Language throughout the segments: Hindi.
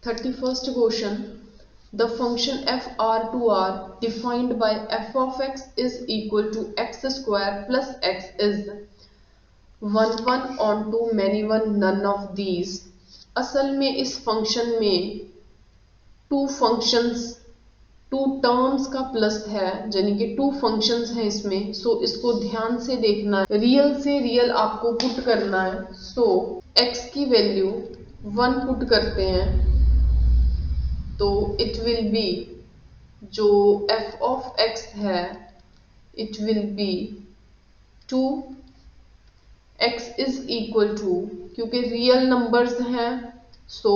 31st question. The function f(r)(2)r defined by f of x is equal to x square plus x is 1 1 onto many 1 none of these. असल में इस फंक्शन में टू टर्म्स का प्लस है, यानी कि टू फंक्शंस हैं इसमें। सो इसको ध्यान से देखना है, रियल से रियल आपको पुट करना है। सो x की वैल्यू 1 पुट करते हैं तो इट विल बी, जो f ऑफ x है it will be 2, x is equal to, क्योंकि रियल नंबर्स हैं सो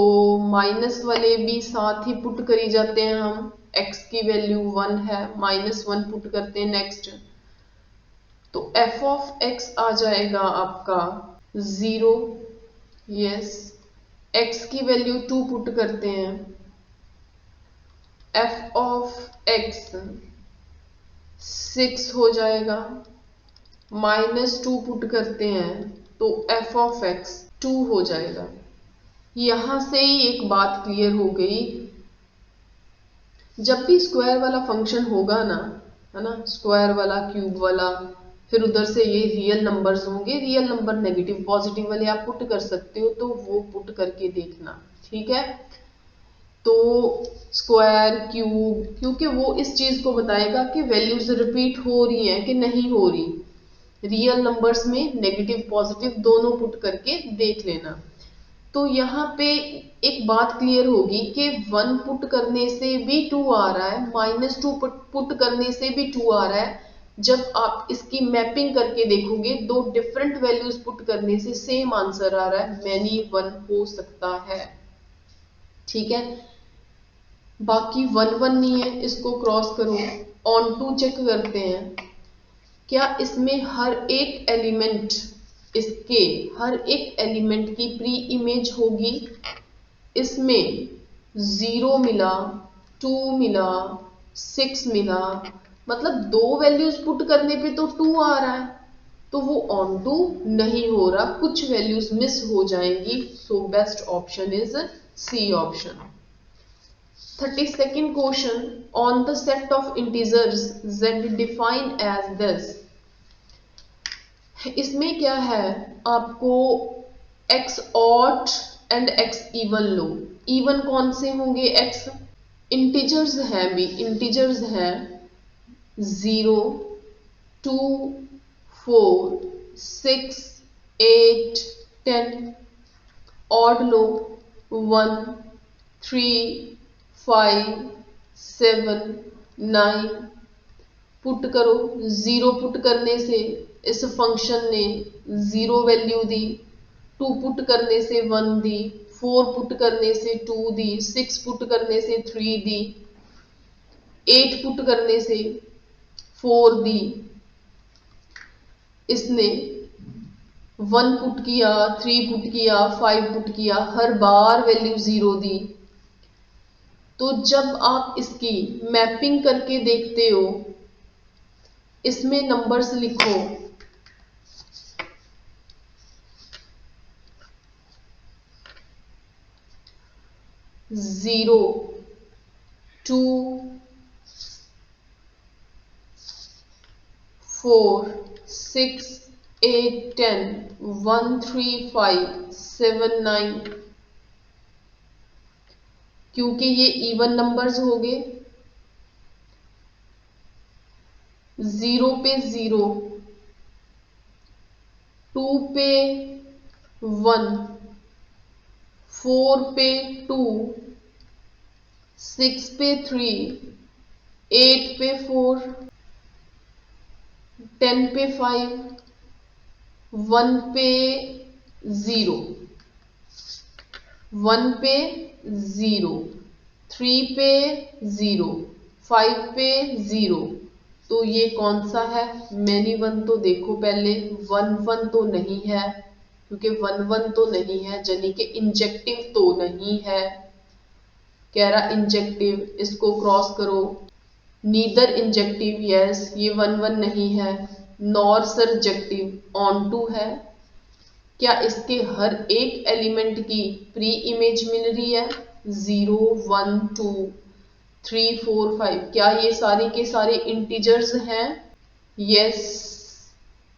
माइनस वाले भी साथ ही पुट करी जाते हैं। हम x की वैल्यू 1 है, -1 पुट करते हैं नेक्स्ट, तो f ऑफ x आ जाएगा आपका 0। यस, x की वैल्यू 2 पुट करते हैं, f ऑफ x 6 हो जाएगा, -2 पुट करते हैं तो f ऑफ x 2 हो जाएगा। यहां से ही एक बात क्लियर हो गई, जब भी स्क्वायर वाला फंक्शन होगा ना, है ना, स्क्वायर वाला, क्यूब वाला, फिर उधर से ये रियल नंबर्स होंगे, रियल नंबर नेगेटिव पॉजिटिव वाले आप पुट कर सकते हो, तो वो पुट करके देखना, ठीक है। तो स्क्वायर, क्यूब, क्योंकि वो इस चीज को बताएगा कि वैल्यूज रिपीट हो रही हैं कि नहीं हो रही। रियल नंबर्स में नेगेटिव पॉजिटिव दोनों पुट करके देख लेना। तो यहाँ पे एक बात क्लियर होगी कि 1 पुट करने से भी 2 आ रहा है, -2 पुट करने से भी 2 आ रहा है। जब आप इसकी मैपिंग करके देखोगे, दो डिफरेंट वैल्यूज पुट करने से सेम आंसर आ रहा है, मैनी 1 हो सकता है, ठीक है। बाकी 1 1 नहीं है, इसको क्रॉस करो, ऑन टू चेक करते हैं, क्या इसमें हर एक एलिमेंट, इसके हर एक एलिमेंट की प्री इमेज होगी। इसमें 0 मिला, 2 मिला, 6 मिला, मतलब दो वैल्यूज पुट करने पे तो 2 आ रहा है, तो वो ऑन टू नहीं हो रहा, कुछ वैल्यूज मिस हो जाएंगी। So best option is C option. 32nd question, on the set of integers z defined as this. इसमें क्या है, आपको x odd and x even लो। इवन कौन से होंगे, x इंटीजर्स हैं, भी इंटीजर्स हैं 0 2 4 6 8 10। ऑड लो 1 3 5 7 9। पुट करो, 0 पुट करने से इस फंक्शन ने 0 वैल्यू दी, 2 पुट करने से 1 दी, 4 पुट करने से 2 दी, 6 पुट करने से 3 दी, 8 पुट करने से 4 दी। इसने 1 पुट किया, 3 पुट किया, 5 पुट किया, हर बार वैल्यू 0 दी। तो जब आप इसकी मैपिंग करके देखते हो, इसमें नंबर्स लिखो, 0 2 4 6 8 10 1 3 5 7 9, क्योंकि ये इवन नंबर्स हो गए। 0 पे 0, 2 पे 1, 4 पे 2, 6 पे 3, 8 पे 4, 10 पे 5, 1 पे 0, 1 पे 0, 3 पे 0, 5 पे 0। तो ये कौन सा है, मैनी 1। तो देखो पहले 1 1 तो नहीं है, क्योंकि 1 1 तो नहीं है, यानी कि इंजेक्टिव तो नहीं है, कह रहा इंजेक्टिव। इसको क्रॉस करो, नीदर इंजेक्टिव, यस, ये 1 1 नहीं है, नॉर सरजेक्टिव, ऑन टू है। क्या इसके हर एक एलिमेंट की प्री इमेज मिल रही है, 0 1 2 3 4 5, क्या ये सारे के सारे इंटीजर्स हैं? यस,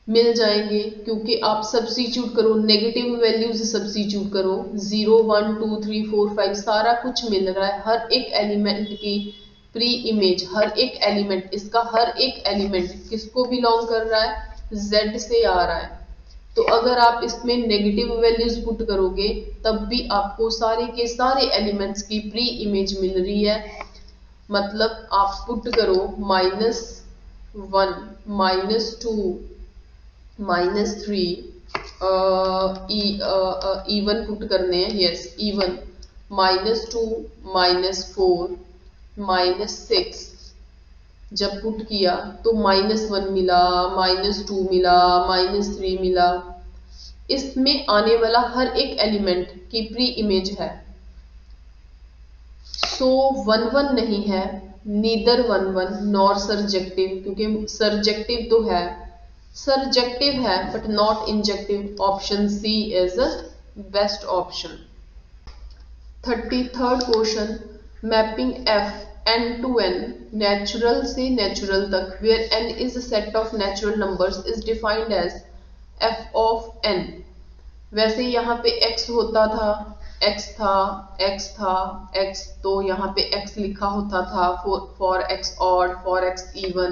मिल जाएंगे, क्योंकि आप सब्स्टिट्यूट करो, नेगेटिव वैल्यूज सब्स्टिट्यूट करो, 0 1 2 3 4 5 सारा कुछ मिल रहा है। हर एक एलिमेंट की प्री इमेज, हर एक एलिमेंट, इसका हर एक एलिमेंट किसको बिलोंग कर रहा है? Z से आ रहा है। तो अगर आप इसमें नेगेटिव वैल्यूज पुट करोगे तब भी आपको सारे के सारे एलिमेंट्स की प्री इमेज मिल रही है। मतलब आप पुट करो -1 -2 -3, इवन पुट करने हैं, यस इवन, -2 -4 -6, जब पुट किया तो -1 मिला, -2 मिला, -3 मिला। इसमें आने वाला हर एक एलिमेंट की प्री इमेज है। सो 1 1 नहीं है, नीदर 1 1 नॉर सर्जेक्टिव, क्योंकि सर्जेक्टिव तो है, सर्जेक्टिव है but not injective. Option C is best option. 33rd question, mapping f n to n, natural से नेचुरल तक, where n is a set of natural numbers is defined as f of n। वैसे यहाँ पे x होता था, x था, x था, x, तो यहाँ पे x लिखा होता था for x odd, for x even।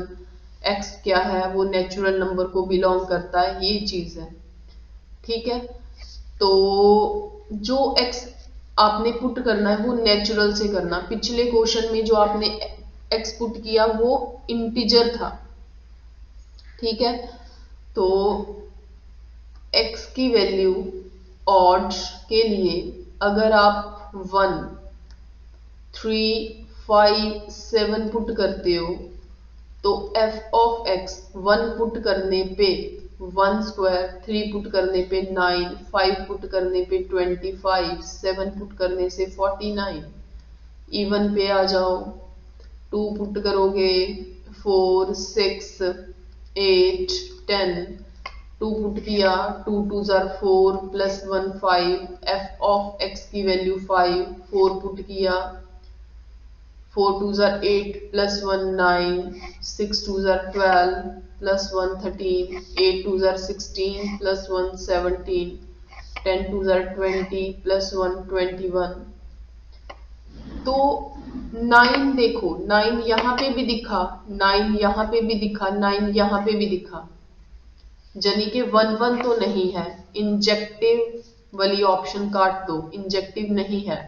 x क्या है? वो नेचुरल नंबर को बिलोंग करता है, ये चीज है, ठीक है। तो जो x आपने पुट करना है वो नेचुरल से करना। पिछले क्वेश्चन में जो आपने x पुट किया वो इंटीजर था, ठीक है। तो x की वैल्यू ऑड के लिए अगर आप 1 3 5 7 पुट करते हो तो f ऑफ x 1 पुट करने पे 1 स्क्वायर, 3 पुट करने पे 9, 5 पुट करने पे 25, 7 पुट करने से 49। इवन पे आ जाओ, 2 पुट करोगे 4 6 8 10, 2 पुट किया, 2 2s are 4 plus 1 5, f of x की वैल्यू 5, 4 पुट किया, 4 2s are 8 plus 1 9, 6 2s are 12 plus 1 13, 8 2s are 16 plus 1 17, 10 2s are 20 plus 1 21। तो 9 देखो, 9 यहाँ पे भी दिखा, 9 यहाँ पे भी दिखा, 9 यहाँ पे भी दिखा, यानी कि 1 1 तो नहीं है। इंजेक्टिव वाली ऑप्शन काट दो, इंजेक्टिव नहीं है।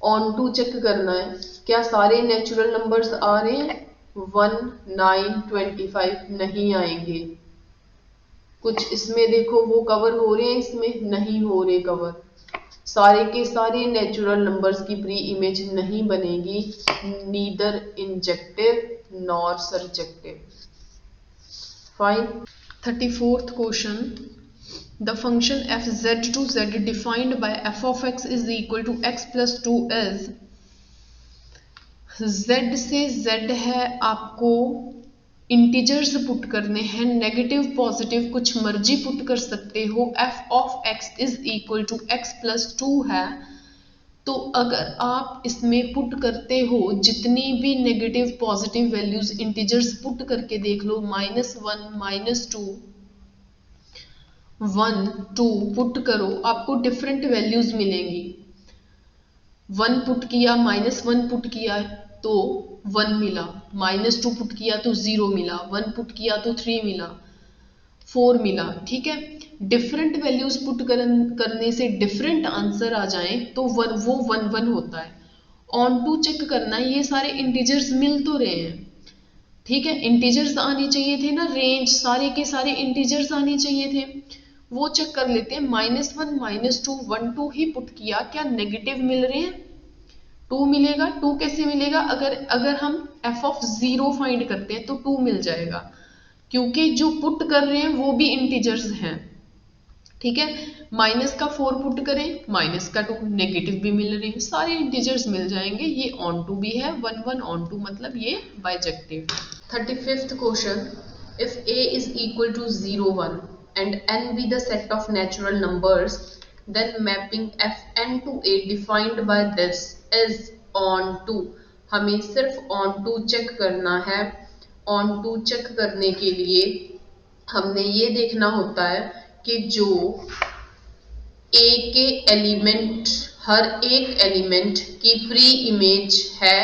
ऑन टू चेक करना है, क्या सारे नेचुरल नंबर्स आ रहे हैं? 1 9 25 नहीं आएंगे। कुछ इसमें देखो वो कवर हो रहे हैं, इसमें नहीं हो रहे कवर। सारे के सारे नेचुरल नंबर्स की प्री इमेज नहीं बनेगी, neither injective nor surjective. Fine. 34th question, the function f z to z defined by f of x is equal to x plus 2 is, z से z है, आपको इंटीजर्स पुट करने हैं, नेगेटिव पॉजिटिव कुछ मर्जी पुट कर सकते हो। f of x is equal to x plus 2 है, तो अगर आप इसमें पुट करते हो जितनी भी negative positive values integers put करके देख लो, -1 -2 1 2 पुट करो, आपको डिफरेंट वैल्यूज मिलेंगी। 1 पुट किया, -1 पुट किया तो 1 मिला, -2 पुट किया तो 0 मिला, 1 पुट किया तो 3 मिला, 4 मिला, ठीक है। डिफरेंट वैल्यूज पुट करने से डिफरेंट आंसर आ जाए तो वो 1 1 होता है। ऑन टू चेक करना है, ये सारे इंटीजर्स मिल तो रहे हैं, ठीक है। इंटीजर्स आने चाहिए थे ना, रेंज सारे के सारे इंटीजर्स आने चाहिए थे, वो चेक कर लेते हैं। -1 -2 1 2 ही पुट किया, क्या नेगेटिव मिल रहे हैं? 2 मिलेगा। 2 कैसे मिलेगा? अगर हम f ऑफ 0 फाइंड करते हैं तो 2 मिल जाएगा, क्योंकि जो पुट कर रहे हैं वो भी इंटीजर्स हैं, ठीक है। माइनस का 4 पुट करें, माइनस का 2, नेगेटिव भी मिल रहे हैं, सारे इंटीजर्स मिल जाएंगे। ये ऑन टू भी है, 1 1 ऑन टू, मतलब ये bijective. 35th question, if a is equal to 0 1 and n be the set of natural numbers, then mapping Fn to A defined by this is onto. हमें सिर्फ ऑन टू चेक करना है। ऑन टू चेक करने के लिए हमने ये देखना होता है कि जो A के एलिमेंट, हर एक एलिमेंट की प्री इमेज है।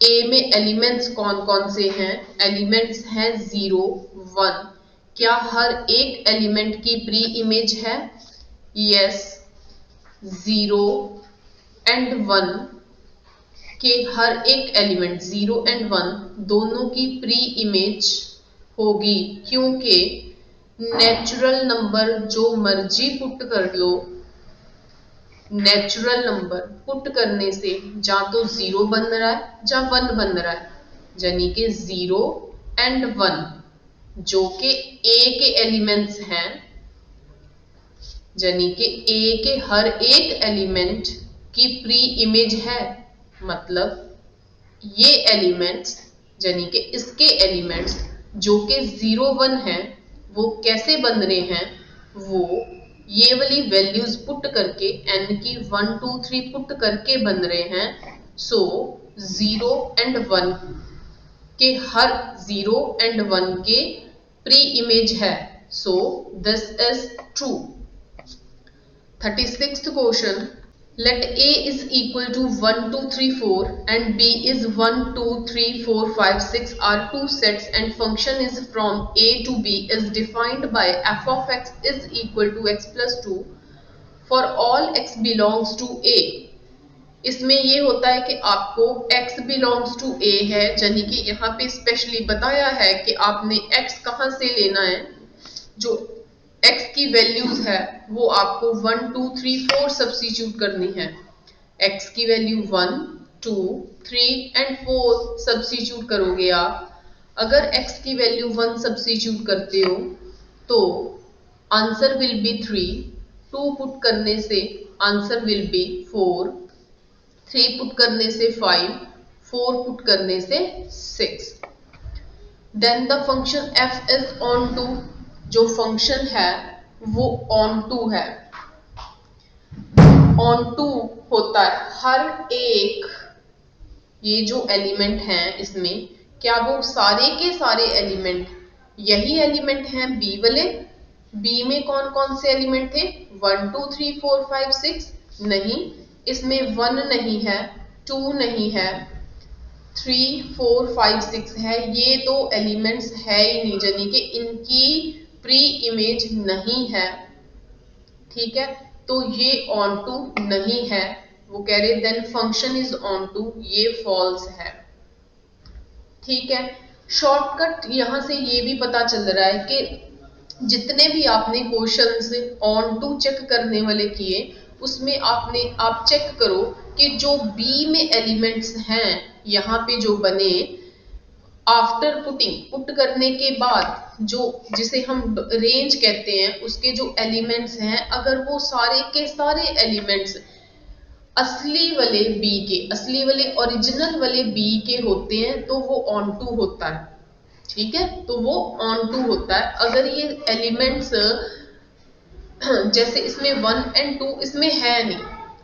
A में एलिमेंट्स कौन कौन से हैं? एलिमेंट्स हैं 0, 1। क्या हर एक एलिमेंट की प्री इमेज है? यस, 0 एंड 1 के हर एक एलिमेंट 0 एंड 1 दोनों की प्री इमेज होगी, क्योंकि नेचुरल नंबर जो मर्जी पुट कर लो, नेचुरल नंबर पुट करने से या तो 0 बन रहा है या 1 बन रहा है, यानी कि 0 एंड 1 जो कि A के एलिमेंट्स हैं, यानी कि A के हर एक एलिमेंट की प्री इमेज है। मतलब ये एलिमेंट्स, यानी कि इसके एलिमेंट्स जो कि 0, 1 हैं, वो कैसे बन रहे हैं? वो ये वाली वैल्यूज पुट करके, n की 1, 2, 3 पुट करके बन रहे हैं। सो 0 एंड 1 के हर 0 एंड 1 के प्री इमेज है। So this is true. 36th question, let A is equal to 1, 2, 3, 4 and B is 1, 2, 3, 4, 5, 6 are two sets and function is from A to B is defined by f of x is equal to x plus 2 for all x belongs to A। इसमें ये होता है कि आपको x belongs to A है, यानी कि यहाँ पे स्पेशली बताया है कि आपने x कहाँ से लेना है। जो x की वैल्यूज है वो आपको 1, 2, 3, 4 सब्स्टिट्यूट करनी है। x की वैल्यू 1, 2, 3 एंड 4 सब्स्टिट्यूट करोगे आप। अगर x की वैल्यू 1 सब्स्टिट्यूट करते हो तो आंसर विल बी 3, 2 पुट करने से आंसर विल बी 4, 3 पुट करने से 5, 4 पुट करने से 6। Then the function f is onto. जो फंक्शन है वो ऑन टू है। ऑन टू होता है हर एक, ये जो एलिमेंट हैं इसमें, क्या वो सारे के सारे एलिमेंट यही एलिमेंट हैं बी वाले? बी में कौन कौन से एलिमेंट थे? 1, 2, 3, 4, 5, 6? नहीं, इसमें 1 नहीं है, 2 नहीं है, 3, 4, 5, 6 है। ये दो एलिमेंट्स है ही नहीं, यानी कि इनकी प्री इमेज नहीं है। ठीक है, तो ये ऑन टू नहीं है। वो कह रहे then function is onto, ये फॉल्स है। ठीक है, शॉर्टकट यहां से ये भी पता चल रहा है कि जितने भी आपने क्वेश्चंस ऑन टू चेक करने वाले किए, उसमें आप चेक करो कि जो बी में एलिमेंट्स हैं यहाँ पे जो बने, आफ्टर पुटिंग, पुट करने के बाद जो जिसे हम रेंज कहते हैं, उसके जो एलिमेंट्स हैं, अगर वो सारे के सारे एलिमेंट्स असली वाले बी के, असली वाले ओरिजिनल वाले बी के होते हैं तो वो ऑन टू होता है। ठीक है, तो वो ऑन टू होता है। अगर ये एलिमेंट्स जैसे इसमें 1 एंड 2 इसमें है नहीं,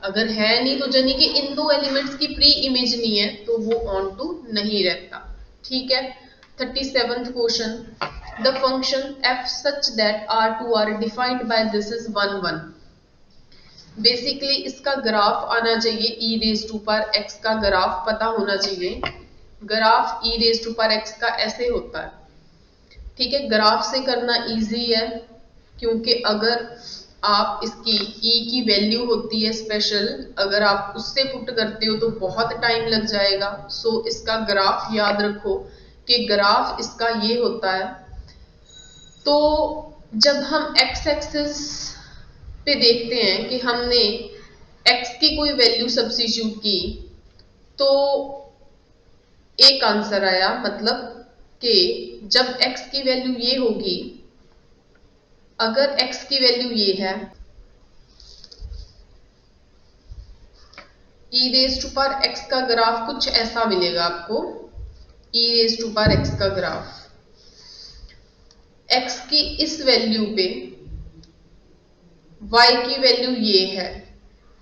अगर है नहीं तो यानी कि इन दो एलिमेंट्स की प्री इमेज नहीं है, तो वो ऑन टू नहीं रहता। ठीक है, 37th question, the function f such that r2 are defined by this is 1, 1। Basically इसका ग्राफ आना चाहिए, e raised to power x का ग्राफ पता होना चाहिए। Graph e raised to power x का ऐसे होता है। ठीक है, ग्राफ से करना इजी है, क्योंकि अगर आप इसकी e की वैल्यू होती है स्पेशल, अगर आप उससे पुट करते हो तो बहुत टाइम लग जाएगा। सो इसका ग्राफ याद रखो कि ग्राफ इसका ये होता है। तो जब हम x एक्सिस पे देखते हैं कि हमने x की कोई वैल्यू सब्स्टिट्यूट की तो एक आंसर आया, मतलब कि जब x की वैल्यू ये होगी, अगर x की वैल्यू ये है, e raise to power x का ग्राफ कुछ ऐसा मिलेगा आपको। e raise to power x का ग्राफ x की इस वैल्यू पे, y की वैल्यू ये है,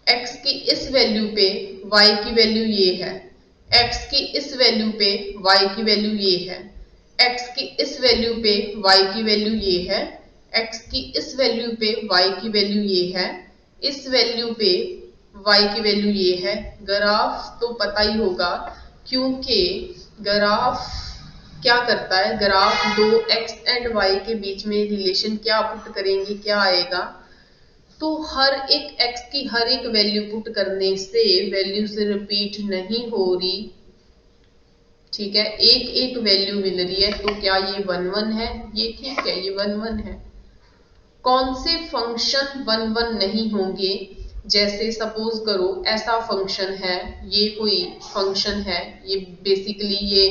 x की इस वैल्यू पे y की वैल्यू ये है, x की इस वैल्यू पे y की वैल्यू ये है, x की इस वैल्यू पे y की वैल्यू ये है, x की इस वैल्यू पे y की वैल्यू ये है, इस वैल्यू पे y की वैल्यू ये है। ग्राफ तो पता ही होगा, क्योंकि ग्राफ क्या करता है, ग्राफ दो x एंड y के बीच में रिलेशन क्या पुट करेंगे, क्या आएगा, तो हर एक x की हर एक वैल्यू पुट करने से वैल्यूज रिपीट नहीं हो रही, ठीक है, एक एक वैल्यू मिल रही है। तो क्या ये 1 1 है, ये ठीक है, ये 1 1 है। कौन से फंक्शन 1 1 नहीं होंगे, जैसे सपोज करो ऐसा फंक्शन है, ये कोई फंक्शन है, ये बेसिकली ये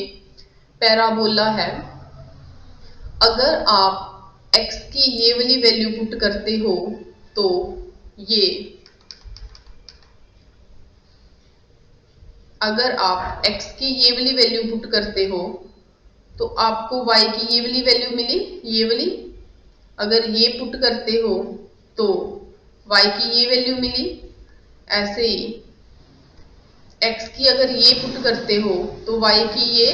पैराबोला है। अगर आप x की ये वाली वैल्यू पुट करते हो तो ये, अगर आप x की ये वाली वैल्यू पुट करते हो तो आपको y की ये वाली वैल्यू मिली, ये वाली। अगर ये पुट करते हो तो y की ये वैल्यू मिली। ऐसे ही x की अगर ये पुट करते हो तो y की ये,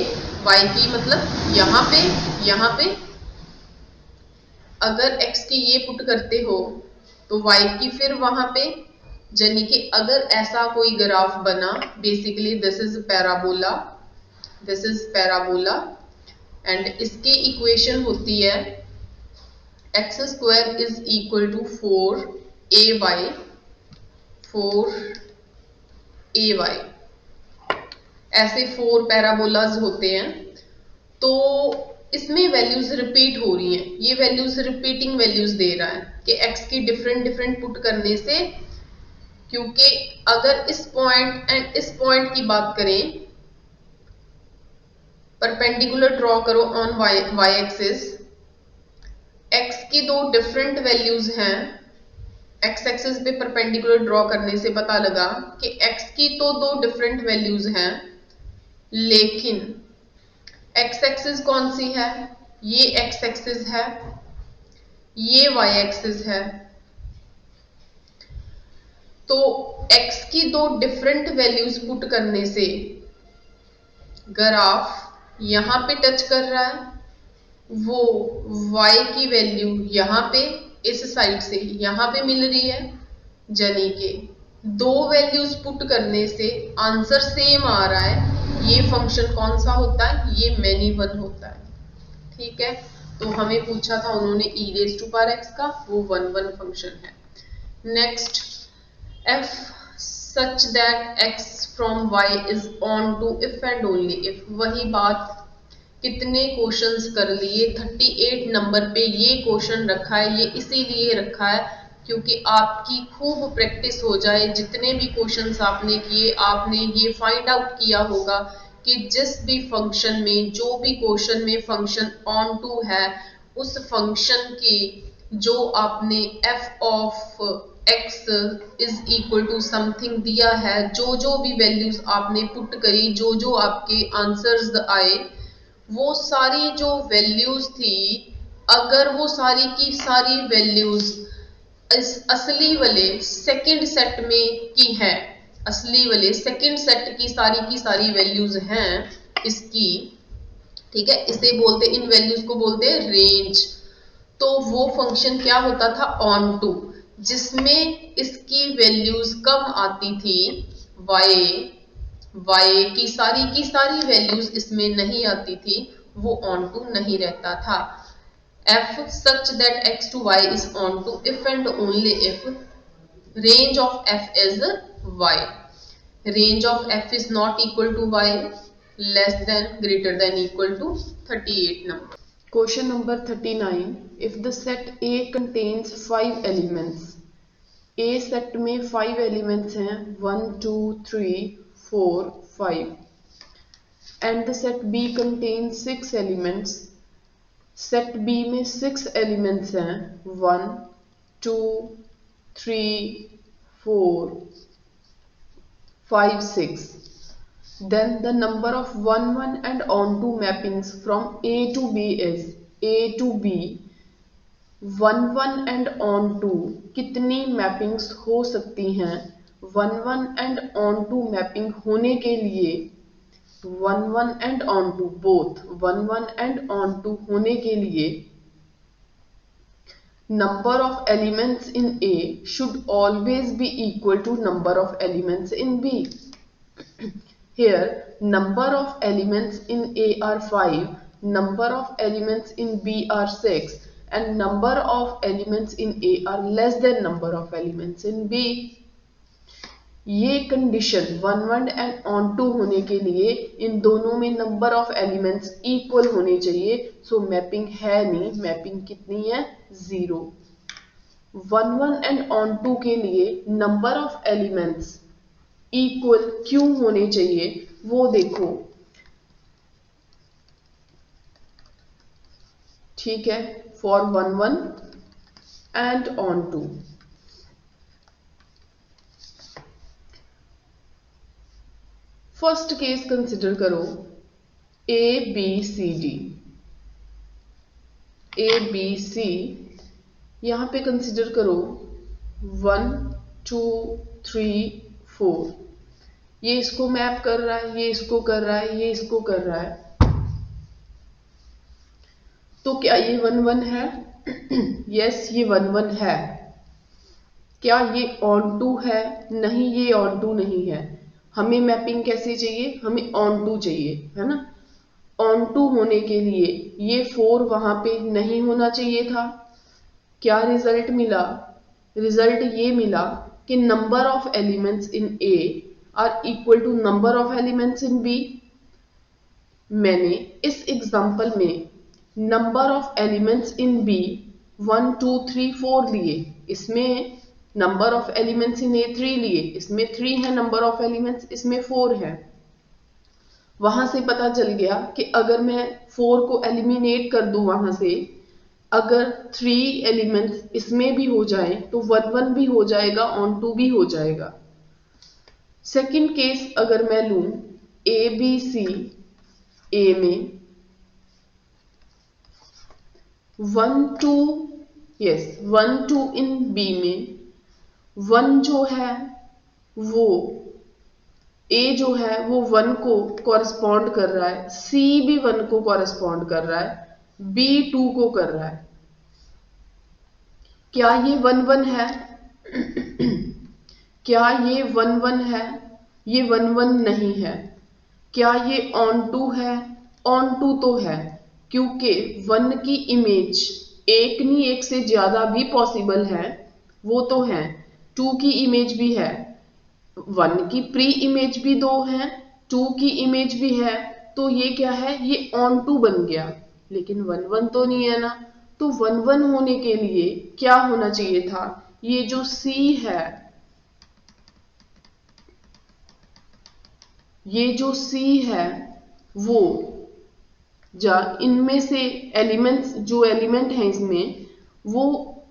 y की मतलब यहाँ पे अगर x की ये पुट करते हो तो y की फिर वहां पे, यानी कि अगर ऐसा कोई ग्राफ बना, basically this is parabola, this is parabola, and इसकी इक्वेशन होती है x square is equal to 4ay, 4ay, ऐसे 4 पैराबोलाज होते हैं। तो इसमें वैल्यूज रिपीट हो रही हैं, ये वैल्यूज रिपीटिंग वैल्यूज दे रहा है कि x की डिफरेंट डिफरेंट पुट करने से, क्योंकि अगर इस पॉइंट एंड इस पॉइंट की बात करें, परपेंडिकुलर ड्रॉ करो ऑन y एक्सिस, x की दो डिफरेंट वैल्यूज हैं, x एक्सिस पे परपेंडिकुलर ड्रॉ करने से पता लगा कि x की तो दो डिफरेंट वैल्यूज हैं, लेकिन x एक्सिस कौन सी है, ये x एक्सिस है, ये y एक्सिस है। तो x की दो डिफरेंट वैल्यूज पुट करने से ग्राफ यहां पे टच कर रहा है, वो y की वैल्यू यहां पे इस साइड से यहां पे मिल रही है, यानी कि दो वैल्यूज पुट करने से आंसर सेम आ रहा है। ये फंक्शन कौन सा होता है, ये मैनी वन होता है, ठीक है। तो हमें पूछा था उन्होंने e raise to power x का, वो 1 1 फंक्शन है। Next, f such that x from y is on to if and only if, वही बात, कितने क्वेश्चंस कर लिए, 38 नंबर पे ये क्वेश्चन रखा है। ये इसीलिए रखा है क्योंकि आपकी खूब प्रैक्टिस हो जाए, जितने भी क्वेश्चंस आपने किए, आपने ये फाइंड आउट किया होगा कि जिस भी फंक्शन में, जो भी क्वेश्चन में फंक्शन ऑन टू है, उस फंक्शन की जो आपने f of x is equal to something दिया है, जो भी वैल्यूज आपने पुट करी, जो आपके आंसर्स आए, वो सारी जो वैल्यूज थी, अगर वो सारी की सारी वैल्यूज इस असली वाले सेकंड सेट में की है, असली वाले सेकंड सेट की सारी वैल्यूज हैं इसकी, ठीक है, इसे बोलते, इन वैल्यूज को बोलते हैं रेंज। तो वो फंक्शन क्या होता था, ऑन टू, जिसमें इसकी वैल्यूज कम आती थी, y की सारी वैल्यूज इसमें नहीं आती थी, वो ऑन टू नहीं रहता था। f such that x to y is on to if and only if range of f is y, range of f is not equal to y, less than greater than equal to 38 number. Question number 39, if the set A contains 5 elements, A set में 5 elements हैं, 1 2 3 4 5, and the set B contains 6 elements, set B में 6 एलिमेंट्स हैं, 1 2 3 4 5 6, then the number of 1 1 and on to mappings from A to B is, A to B one one and onto कितनी मैपिंग्स हो सकती हैं? One one and onto mapping होने के लिए one one and onto both one one and onto होने के लिए number of elements in A should always be equal to number of elements in B. Here, number of elements in A are 5, number of elements in B are 6, and number of elements in A are less than number of elements in B. ये condition one one and onto होने के लिए इन दोनों में नंबर ऑफ एलिमेंट्स इक्वल होने चाहिए. सो मैपिंग है नहीं, मैपिंग कितनी है? 0. One one and onto के लिए नंबर ऑफ एलिमेंट्स इक्वल क्यों होने चाहिए वो देखो. ठीक है, for one one and onto first case consider करो. A B C D, A B C यहां पे कंसिडर करो 1 2 3 4. ये इसको मैप कर रहा है, ये इसको कर रहा है, ये इसको कर रहा है. तो क्या ये वन वन है? यस, ये वन वन है. क्या ये ऑन टू है? नहीं, ये ऑन टू नहीं है. हमें मैपिंग कैसे चाहिए? हमें ऑन टू चाहिए, है ना. ऑन टू होने के लिए ये 4 वहां पे नहीं होना चाहिए था. क्या रिजल्ट मिला? रिजल्ट ये मिला कि number of elements in A are equal to number of elements in B. मैंने इस एग्जांपल में number of elements in B 1 2 3 4 लिए, इसमें number of elements in A 3 लिए, इसमें 3 है नंबर ऑफ एलिमेंट्स, इसमें 4 है. वहां से पता चल गया कि अगर मैं 4 को एलिमिनेट कर दूं वहां से, अगर 3 एलिमेंट्स इसमें भी हो जाए तो 1 1 भी हो जाएगा, ऑन टू भी हो जाएगा. सेकंड केस अगर मैं लूं, ए बी सी, ए में 1 2 यस 1 2 इन बी में 1 जो है वो ए जो है वो 1 को कॉरेस्पॉन्ड कर रहा है, सी भी 1 को कॉरेस्पॉन्ड कर रहा है, बी 2 को कर रहा है. क्या ये 1 1 है? क्या ये 1 1 है? ये 1 1 नहीं है. क्या ये ऑन टू है? ऑन टू तो है, क्योंकि 1 की इमेज एक नहीं एक से ज्यादा भी पॉसिबल है, वो तो है. 2 की इमेज भी है, 1 की प्री इमेज भी 2 है, 2 की इमेज भी है. तो ये क्या है? ये ऑन टू बन गया. लेकिन 1 1 तो नहीं है ना. तो 1 1 होने के लिए क्या होना चाहिए था? ये जो C है, ये जो C है वो इनमें से एलिमेंट्स, जो एलिमेंट है इसमें, वो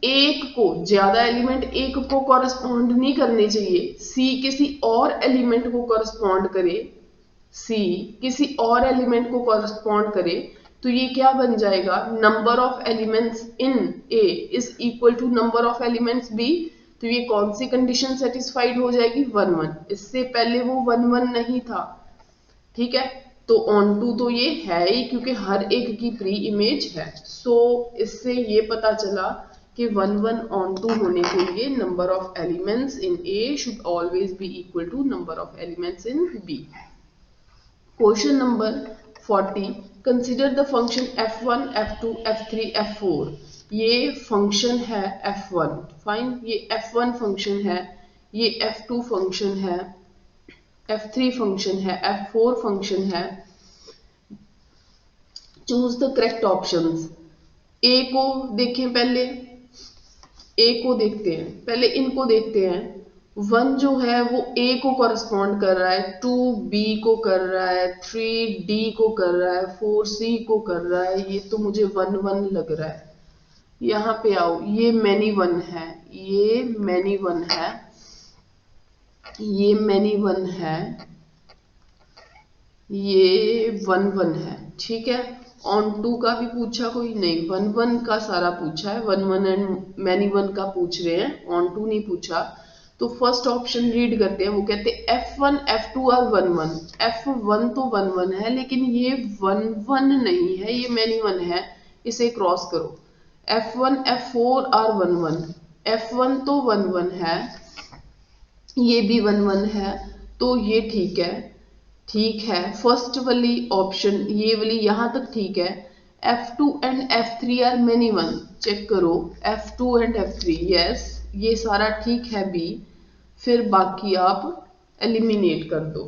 एक को, ज्यादा एलिमेंट एक को कॉरेस्पॉन्ड नहीं करने चाहिए. C किसी और एलिमेंट को कॉरेस्पॉन्ड करे, C किसी और एलिमेंट को कॉरेस्पॉन्ड करे, तो ये क्या बन जाएगा? Number of elements in A is equal to number of elements B. तो ये कौन सी कंडीशन सेटिस्फाइड हो जाएगी? 1 1. इससे पहले वो 1 1 नहीं था. ठीक है, तो ऑन टू तो ये है ही, क्योंकि हर एक की प्री इमेज है. सो इससे ये पता चला कि 1 1 ऑन टू होने के लिए number of elements in A should always be equal to number of elements in B. Question number 40. Consider the function f1 f2 f3 f4. ये फंक्शन है f1, फाइन. ये f1 फंक्शन है, ये f2 फंक्शन है, f3 फंक्शन है, f4 फंक्शन है. Choose the correct options. A को देखें, पहले A को देखते हैं, पहले इनको देखते हैं. 1 जो है वो A को कॉरेस्पॉन्ड कर रहा है, 2 B को कर रहा है, 3 D को कर रहा है, 4 C को कर रहा है. ये तो मुझे 1 1 लग रहा है. यहाँ पे आओ, ये मैनी 1 है, ये मैनी 1 है, ये मैनी 1 है, ये 1 1 है. ठीक है, ऑन टू का भी पूछा कोई नहीं, वन वन का सारा पूछा है, one one and many one का पूछ रहे हैं, ऑन टू नहीं पूछा। तो फर्स्ट ऑप्शन रीड करते हैं, वो कहते हैं F1 F2 are one one. F1 तो वन वन है, लेकिन ये वन वन नहीं है, ये मैनी वन है, इसे क्रॉस करो। F1 F4 are one one. F1 तो वन वन है, ये भी वन वन है, तो ये ठीक है। ठीक है, फर्स्ट वाली ऑप्शन ये वाली यहां तक ठीक है। F2 and F3 are many one, check करो F2 एंड F3, यस ये सारा ठीक है बी। फिर बाकी आप एलिमिनेट कर दो।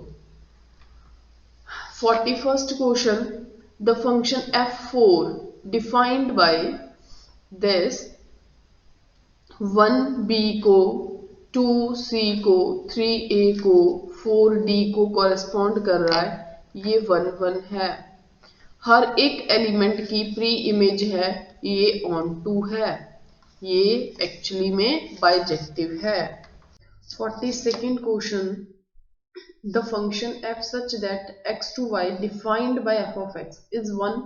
41st question, the function F4 defined by this 1b को 2c को 3a को 4d को कॉरेस्पॉन्ड कर रहा है, ये वन वन है। हर एक एलिमेंट की प्री इमेज है, ये ऑन टू है, ये एक्चुअली में बाइजेक्टिव है। 42nd question, the function f such that x to y defined by f of x is 1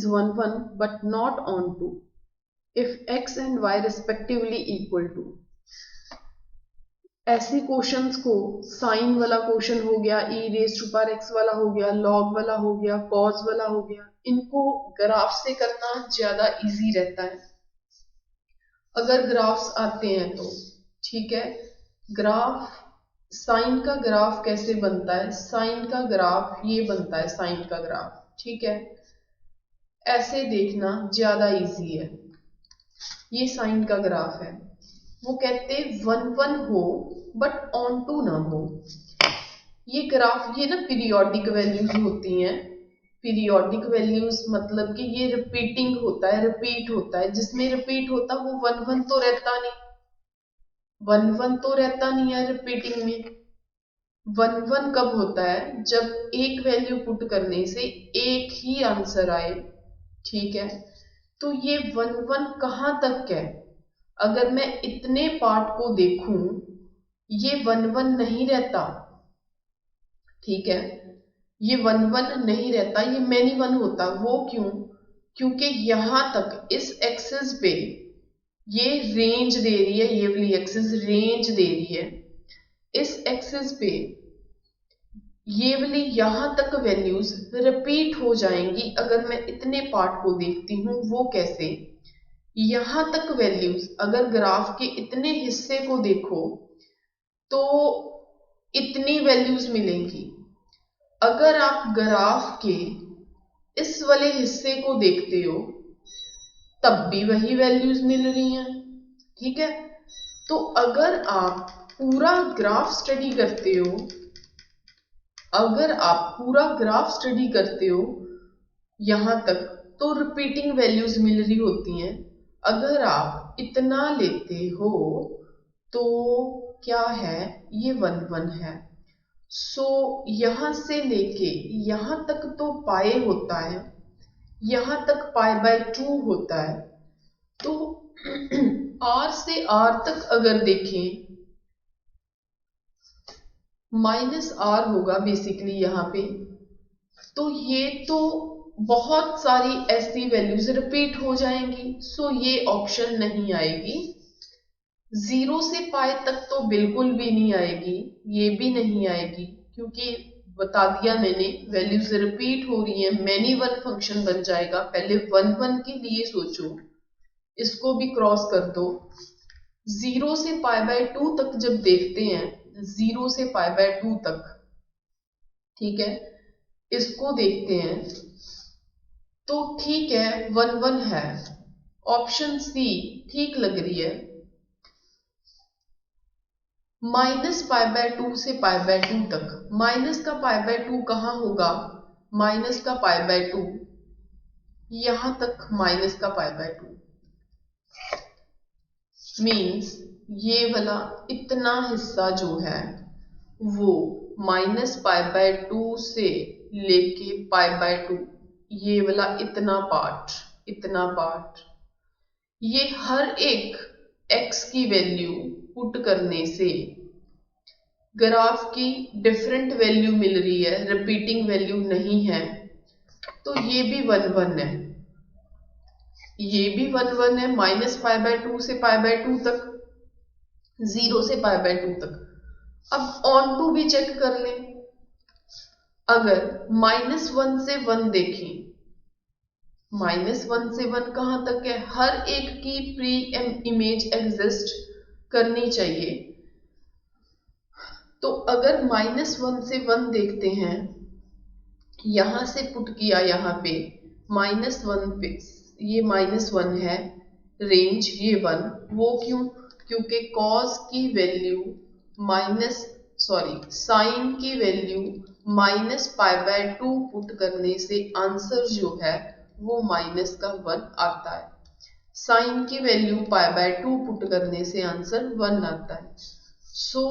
1 but not on to if x and y respectively equal to। ऐसे क्वेश्चंस को, साइन वाला क्वेश्चन हो गया, e raise to power x वाला हो गया, लॉग वाला हो गया, कॉज वाला हो गया, इनको ग्राफ से करना ज्यादा इजी रहता है अगर ग्राफ्स आते हैं तो। ठीक है, ग्राफ, साइन का ग्राफ कैसे बनता है, साइन का ग्राफ ये बनता है, साइन का ग्राफ, ठीक है, ऐसे देखना ज्यादा इजी है। ये साइन का ग्राफ है, वो कहते वन वन हो बट ऑन टू ना हो। ये ग्राफ, ये ना पीरियोडिक वैल्यूज होती हैं, पीरियोडिक वैल्यूज मतलब कि ये रिपीटिंग होता है, रिपीट होता है, जिसमें रिपीट होता वो वन वन तो रहता नहीं, वन वन तो रहता नहीं है रिपीटिंग में। वन वन कब होता है, जब एक वैल्यू पुट करने से एक ही आंसर आए। ठीक है, तो ये वन वन कहां तक है, अगर मैं इतने पार्ट को देखूं ये वन वन नहीं रहता। ठीक है, ये वन वन नहीं रहता, ये मैनी वन होता। वो क्यों, क्योंकि यहां तक इस एक्सिस पे ये रेंज दे रही है, ये वाली एक्सिस रेंज दे रही है, इस एक्सिस पे ये वाली यहां तक वैल्यूज रिपीट हो जाएंगी अगर मैं इतने पार्ट को देखती हूं। वो कैसे, यहां तक वैल्यूज, अगर ग्राफ के इतने हिस्से को देखो तो इतनी वैल्यूज मिलेंगी। अगर आप ग्राफ के इस वाले हिस्से को देखते हो तब भी वही वैल्यूज मिल रही हैं। ठीक है, तो अगर आप पूरा ग्राफ स्टडी करते हो, अगर आप पूरा ग्राफ स्टडी करते हो यहां तक, तो रिपीटिंग वैल्यूज मिल रही होती हैं। अगर आप इतना लेते हो तो क्या है, ये वन वन है। सो यहां से लेके यहां तक तो पाए होता है, यहां तक पाई बाय 2 होता है। तो आर से आर तक अगर देखें माइनस आर होगा बेसिकली यहाँ पे, तो ये तो बहुत सारी ऐसी वैल्यूज रिपीट हो जाएंगी, सो ये ऑप्शन नहीं आएगी। 0 से पाई तक तो बिल्कुल भी नहीं आएगी, ये भी नहीं आएगी, क्योंकि बता दिया मैंने वैल्यूज रिपीट हो रही है, मैनी वन फंक्शन बन जाएगा। पहले वन वन के लिए सोचो, इसको भी क्रॉस कर दो। 0 से पाई बाय 2 तक जब देखते हैं, 0 से पाई बाय 2 तक, ठीक है, इसको देखते हैं तो ठीक है वन वन है, ऑप्शन सी ठीक लग रही है। माइनस पाई बाय 2 से पाई बाय 2 तक, माइनस का पाई बाय 2 कहां होगा, माइनस का पाई बाय 2 यहां तक, माइनस का पाई बाय 2 मीन्स ये वाला इतना हिस्सा जो है वो माइनस पाई बाय 2 से लेके पाई बाय 2, ये वाला इतना पार्ट, इतना पार्ट, ये हर एक x की वैल्यू पुट करने से ग्राफ की डिफरेंट वैल्यू मिल रही है, रिपीटिंग वैल्यू नहीं है। तो तो ये भी 1 1 है, ये भी 1 1 है, -π/2 से π/2 तक, 0 से π/2 तक। अब ऑन टू भी चेक कर लें। अगर -1 से 1 देखें, -1 से 1 कहां तक है, हर एक की प्री इमेज एग्जिस्ट करनी चाहिए। तो अगर -1 से 1 देखते हैं, यहां से पुट किया, यहां पे -1 पे ये -1 है, रेंज ये 1, वो क्यों? क्योंकि कॉस की वैल्यू साइन की वैल्यू -π/2 पुट करने से आंसर जो है वो -1 आता है। साइन की वैल्यू π/2 पुट करने से आंसर 1 आता है। सो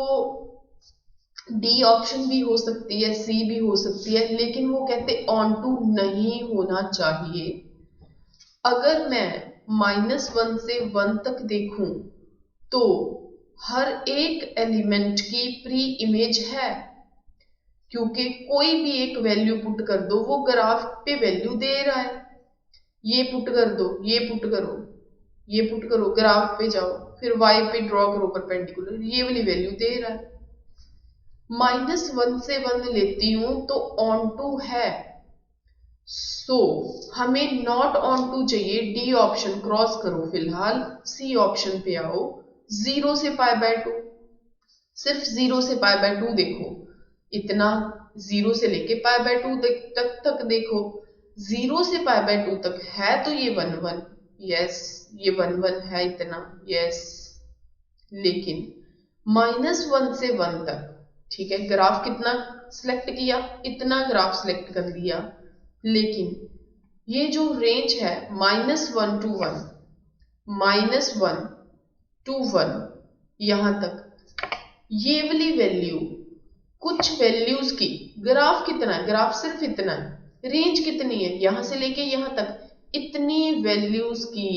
डी ऑप्शन भी हो सकती है, सी भी हो सकती है, लेकिन वो कहते ऑन टू नहीं होना चाहिए। अगर मैं -1 से 1 तक देखूं तो हर एक एलिमेंट की प्री इमेज है, क्योंकि कोई भी एक वैल्यू पुट कर दो, वो ग्राफ पे वैल्यू दे रहा है। ये पुट कर दो, ये पुट करो, ये पुट करो, ग्राफ पे जाओ, फिर y पे ड्रॉ करो परपेंडिकुलर, ये वाली वैल्यू दे रहा है। -1 से 1 लेती हूं तो ऑन टू है, सो हमें नॉट ऑन टू चाहिए। डी ऑप्शन क्रॉस करो, फिलहाल सी ऑप्शन पे आओ। 0 से π/2, सिर्फ 0 से π/2 देखो, इतना 0 से लेके π/2 तक देखो। 0 से π/2 तक है तो ये 1 1, यस ये 1 1 है इतना, यस। लेकिन -1 से 1 तक, ठीक है, ग्राफ कितना सिलेक्ट किया, इतना ग्राफ सिलेक्ट कर लिया, लेकिन ये जो रेंज है -1 to 1, -1 to 1 यहां तक, ये वाली वैल्यू, कुछ वैल्यूज की, ग्राफ कितना है, ग्राफ सिर्फ इतना है, रेंज कितनी है, यहां से लेके यहां तक, इतनी वैल्यूज की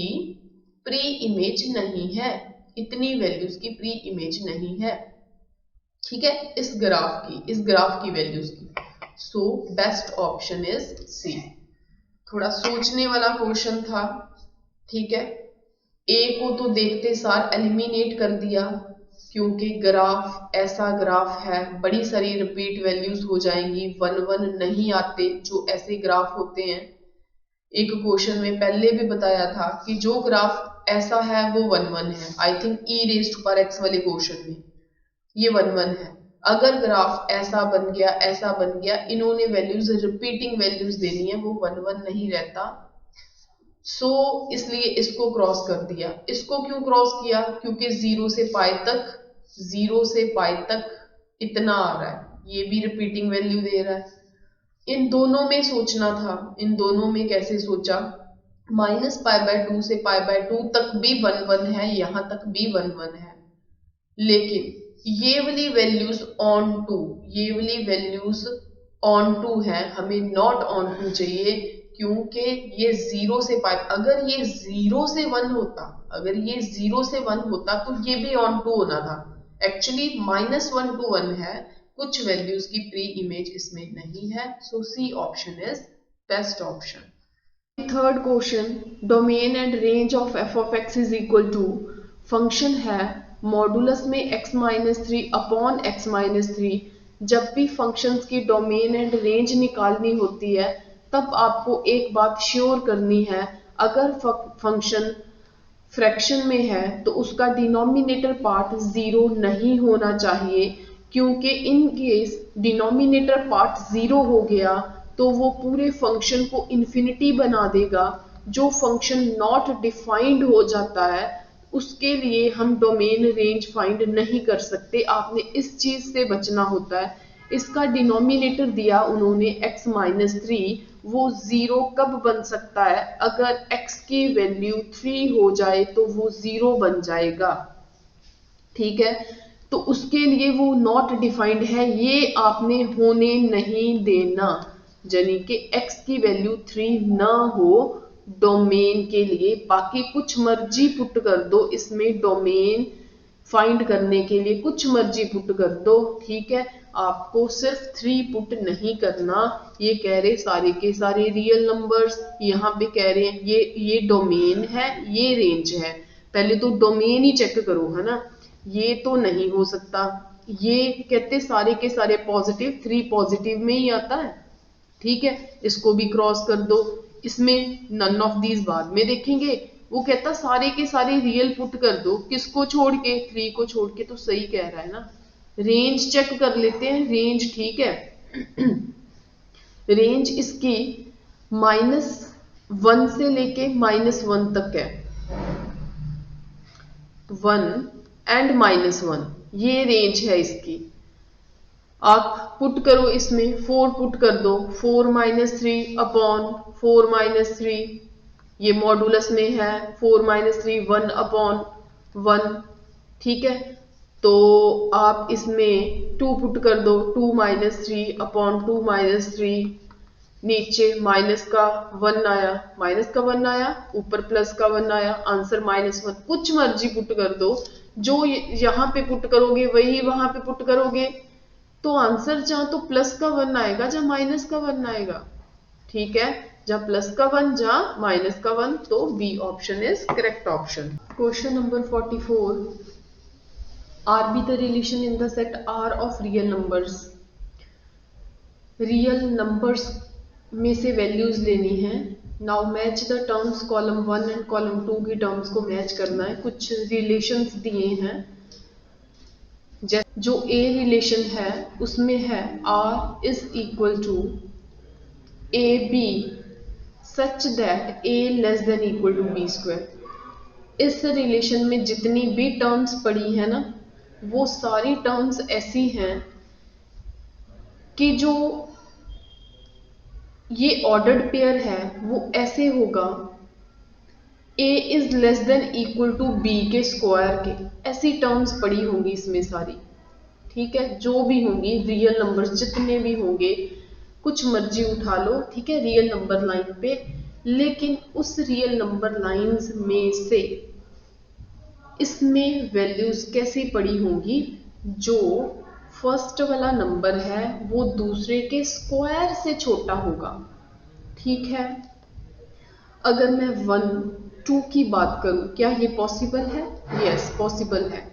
प्री इमेज नहीं है, इतनी वैल्यूज की प्री इमेज नहीं है, ठीक है, इस ग्राफ की वैल्यूज की। So best option is C. थोड़ा सोचने वाला क्वेश्चन था, ठीक है। ए को तो देखते सार एलिमिनेट कर दिया, क्योंकि ग्राफ ऐसा ग्राफ है, बड़ी सारी रिपीट वैल्यूज हो जाएंगी, 1 1 नहीं आते जो ऐसे ग्राफ होते हैं। एक क्वेश्चन में पहले भी बताया था कि जो ग्राफ ऐसा है वो 1 1 है, आई थिंक e⁻x वाले क्वेश्चन में ये 1 1 है। अगर ग्राफ ऐसा बन गया, इन्होंने वैल्यूज रिपीटिंग वैल्यूज देनी है, वो 1 1 नहीं रहता। सो इसलिए इसको क्रॉस कर दिया। इसको क्यों क्रॉस किया? क्योंकि 0 से पाई तक इतना आ रहा है, ये भी रिपीटिंग वैल्यू दे रहा है। इन दोनों में सोचना था, इन दोनों में कैसे सोचा, -π/2 से π/2 तक भी 1 1 है, यहां तक भी 1 1 है, लेकिन ये वाली वैल्यूज ऑन टू, ये वाली वैल्यूज ऑन टू है, हमें नॉट ऑन टू चाहिए, क्योंकि ये 0 से पाई, अगर ये 0 से 1 होता, अगर ये 0 से 1 होता तो ये भी ऑन टू होना था। एक्चुअली -1 to 1 है, कुछ वैल्यूज की प्री इमेज इसमें नहीं है। So C option is best option. Third question, domain and range of f of x is equal to, function है मॉडुलस में x-3 अपॉन x-3। जब भी फंक्शंस की डोमेन एंड रेंज निकालनी होती है, तब आपको एक बात श्योर करनी है, अगर फंक्शन फ्रैक्शन में है तो उसका डिनोमिनेटर पार्ट 0 नहीं होना चाहिए, क्योंकि इन केस डिनोमिनेटर पार्ट 0 हो गया तो वो पूरे फंक्शन को इन्फिनिटी बना देगा। जो फंक्शन नॉट डिफाइंड हो जाता है उसके लिए हम डोमेन रेंज फाइंड नहीं कर सकते, आपने इस चीज से बचना होता है। इसका डिनोमिनेटर दिया उन्होंने x-3, वो 0 कब बन सकता है? अगर x की वैल्यू 3 हो जाए तो वो 0 बन जाएगा, ठीक है। तो उसके लिए वो नॉट डिफाइंड है, ये आपने होने नहीं देना, यानी कि x की वैल्यू 3 ना हो डोमेन के लिए। बाकी कुछ मर्जी पुट कर दो, इसमें डोमेन फाइंड करने के लिए कुछ मर्जी पुट कर दो, ठीक है। आपको सिर्फ 3 पुट नहीं करना। ये कह रहे सारे के सारे रियल नंबर्स, यहाँ पे कह रहे हैं ये डोमेन है, ये रेंज है। पहले तो डोमेन ही चेक करो, है ना, ये तो नहीं हो सकता। ये कहते सारे के सारे पॉजिटिव, 3 पॉजिटिव में ही आता है, ठीक है, इसको भी क्रॉस कर दो। इसमें नन ऑफ दीज बाद में देखेंगे। वो कहता सारे के सारे रियल पुट कर दो, किसको छोड़ के, 3 को छोड़ के। तो सही कह रहा है ना। रेंज चेक कर लेते हैं, रेंज ठीक है। रेंज इसकी -1 से लेके -1 तक है, 1 एंड -1, ये रेंज है इसकी। आप पुट करो, इसमें 4 पुट कर दो, 4 - 3 अपॉन 4 - 3, ये मॉडुलस में है, 4 - 3 1 अपॉन 1, ठीक है। तो आप इसमें 2 पुट कर दो, 2 - 3 अपॉन 2 - 3, नीचे माइनस का 1 आया, माइनस का 1 आया, ऊपर प्लस का 1 आया, आंसर -1। कुछ मर्जी पुट कर दो, जो यहाँ पे पुट करोगे वही वहां पे पुट करोगे, तो आंसर जहां तो प्लस का 1 आएगा, जहां माइनस का 1 आएगा, ठीक है। जहां प्लस का 1, जहां माइनस का 1, तो B option is correct option. Question number 44, R be the relation in the set R of real numbers. Real numbers में से वैल्यूज लेनी है। Now match the terms, column 1 and column 2 की टर्म्स को मैच करना है। कुछ रिलेशंस दिए हैं, जो ए रिलेशन है उसमें है r is equal to a b such that a less than equal to b square. इस रिलेशन में जितनी भी टर्म्स पड़ी है ना, वो सारी टर्म्स ऐसी हैं कि जो ये ऑर्डर्ड पेयर है वो ऐसे होगा, a is less than equal to b के स्क्वायर के, ऐसी टर्म्स पड़ी होंगी इसमें सारी, ठीक है। जो भी होंगी रियल नंबर्स जितने भी होंगे, कुछ मर्जी उठा लो, ठीक है, रियल नंबर लाइन पे। लेकिन उस रियल नंबर लाइंस में से इसमें वैल्यूज कैसी पड़ी होंगी, जो फर्स्ट वाला नंबर है वो दूसरे के स्क्वायर से छोटा होगा, ठीक है। अगर मैं 1 2 की बात करूं, क्या ये पॉसिबल है? यस, पॉसिबल है।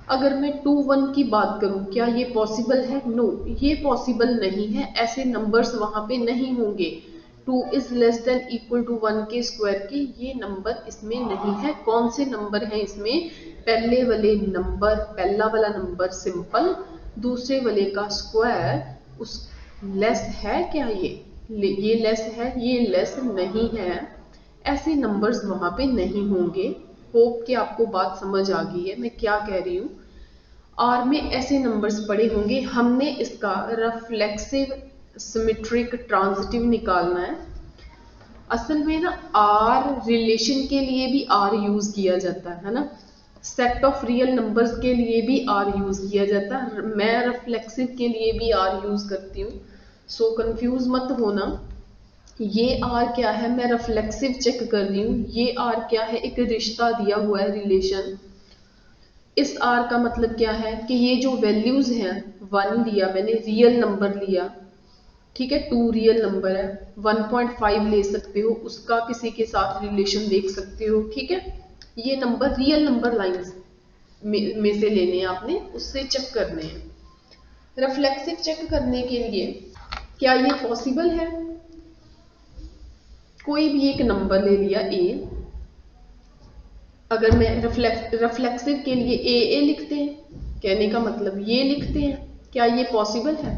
अगर मैं 2 1 की बात करूं, क्या ये पॉसिबल है? नो, ये पॉसिबल नहीं है, ऐसे नंबर्स वहां पे नहीं होंगे। 2 is less than equal to 1 के स्क्वायर के, ये नंबर इसमें नहीं है। कौन से नंबर हैं इसमें? पहले वाले नंबर, पहला वाला नंबर सिंपल, दूसरे वाले का स्क्वायर, उस लेस है क्या ये लेस है, ये लेस नहीं है। ऐसे नंबर्स वहां पे नहीं होंगे। होप कि आपको बात समझ आ गई है मैं क्या कह रही हूँ। आर में ऐसे नंबर्स पड़े होंगे, हमने इसका रिफ्लेक्सिव सिमेट्रिक ट्रांजिटिव निकालना है। असल में ना आर रिलेशन के लिए भी आर यूज किया जाता है ना, सेट ऑफ रियल नंबर्स के लिए भी आर यूज किया जाता है। मैं रिफ्लेक्सिव के लिए भी आर यूज करती हूँ, सो कंफ्यूज मत होना। ये आर क्या है, मैं रिफ्लेक्सिव चेक कर रही हूँ। ये आर क्या है, एक रिश्ता दिया हुआ है, रिलेशन। इस आर का मतलब क्या है कि ये जो वैल्यूज हैं, 1 लिया मैंने, रियल नंबर लिया, ठीक है, 2 रियल नंबर है, 1.5 ले सकते हो, उसका किसी के साथ रिलेशन देख सकते हो, ठीक है। ये नंबर रियल नंबर लाइंस में से लेने हैं आपने, उससे चेक करने हैं। रिफ्लेक्सिव चेक करने के लिए क्या ये पॉसिबल है? कोई भी एक नंबर ले लिया a, अगर मैं रिफ्लेक्सिव के लिए ए लिखते हैं, कहने का मतलब ये लिखते हैं, क्या ये पॉसिबल है?